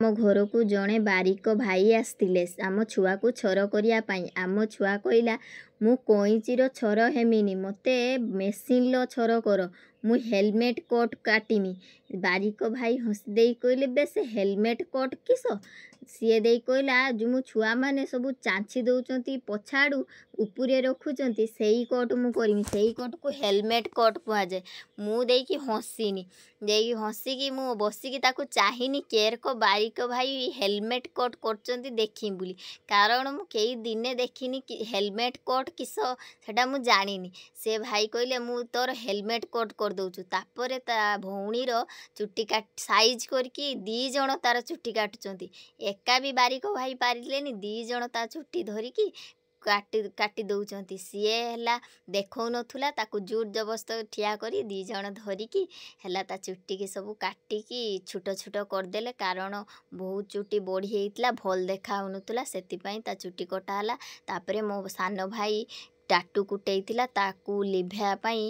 ଆମ ଘରକୁ ଜଣେ ବାରିକ ଭାଇ ଆସିଥିଲେ ଆମ ଛୁଆକୁ ଛର କରିବା ପାଇଁ। ଆମ ଛୁଆ କହିଲା ମୁଁ କଇଁଚିର ଛର ହେମିନି, ମୋତେ ମେସିନ୍ର ଛର କର, ମୁଁ ହେଲମେଟ୍ କୋଟ୍ କାଟିମି। ବାରିକ ଭାଇ ହସି ଦେଇ କହିଲେ ବେ ସେ ହେଲମେଟ୍ କୋଟ୍ କିସ? ସିଏ ଦେଇ କହିଲା ମୁଁ ଛୁଆମାନେ ସବୁ ଚାଞ୍ଚି ଦେଉଛନ୍ତି ପଛଆଡ଼ୁ ଉପରେ ରଖୁଛନ୍ତି ସେଇ କୋଟ୍ ମୁଁ କରିମି, ସେଇ କୋଟ୍କୁ ହେଲମେଟ୍ କୋଟ୍ କୁହାଯାଏ। ମୁଁ ଦେଇକି ହସିନି, ଦେଇକି ହସିକି ମୁଁ ବସିକି ତାକୁ ଚାହିଁନି କେରକ ବାରିକ ଭାଇ ହେଲମେଟ୍ କୋଟ୍ କରୁଛନ୍ତି ଦେଖିମ୍ ବୋଲି। କାରଣ ମୁଁ କେଇ ଦିନେ ଦେଖିନି ହେଲମେଟ୍ କୋଟ୍ କିସ ସେଟା ମୁଁ ଜାଣିନି। ସେ ଭାଇ କହିଲେ ମୁଁ ତୋର ହେଲମେଟ୍ କୋଟ୍ କରିଦେଉଛୁ। ତାପରେ ତା ଭଉଣୀର ଚୁଟି ସାଇଜ୍ କରିକି 2 ଜଣ ତାର ଚୁଟି କାଟୁଛନ୍ତି। ଏକା ବି ବାରିକ ଭାଇ ପାରିଲେନି, 2 ଜଣ ତା ଚୁଟି ଧରିକି କାଟି ଦେଉଛନ୍ତି। ସିଏ ହେଲା ଦେଖାଉନଥିଲା, ତାକୁ ଜୋର ଜବସ୍ତ ଠିଆ କରି 2 ଜଣ ଧରିକି ହେଲା ତା ଚୁଟିକି ସବୁ କାଟିକି ଛୋଟ ଛୋଟ କରିଦେଲେ। କାରଣ ବହୁତ ଚୁଟି ବଢ଼ି ହେଇଥିଲା, ଭଲ ଦେଖା ହେଉନଥିଲା, ସେଥିପାଇଁ ତା ଚୁଟି କଟା ହେଲା। ତାପରେ ମୋ ସାନ ଭାଇ ଟାଟୁ କୁଟେଇଥିଲା, ତାକୁ ଲିଭାଇବା ପାଇଁ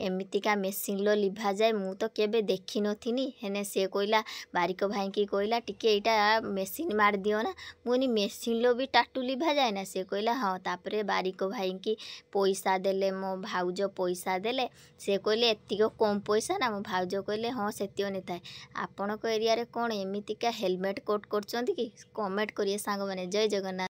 ଏମିତିକା ମେସିନ୍ର ଲିଭାଯାଏ। ମୁଁ ତ କେବେ ଦେଖିନଥିନି, ହେନେ ସେ କହିଲା ବାରିକ ଭାଇକି କହିଲା ଟିକେ ଏଇଟା ମେସିନ୍ ମାରି ଦିଅ ନା। ମୁଁ କହିନି ମେସିନ୍ର ବି ଟାଟୁ ଲିଭାଯାଏ ନା? ସେ କହିଲା ହଁ। ତାପରେ ବାରିକ ଭାଇକି ପଇସା ଦେଲେ, ମୋ ଭାଉଜ ପଇସା ଦେଲେ। ସେ କହିଲେ ଏତିକି କମ୍ ପଇସା ନା? ମୋ ଭାଉଜ କହିଲେ ହଁ ସେତିକି ନେଇଥାଏ। ଆପଣଙ୍କ ଏରିଆରେ କ'ଣ ଏମିତିକା ହେଲମେଟ୍ କୋଟ୍ କରୁଛନ୍ତି କି? କମେଣ୍ଟ କରିବେ ସାଙ୍ଗମାନେ। ଜୟ ଜଗନ୍ନାଥ।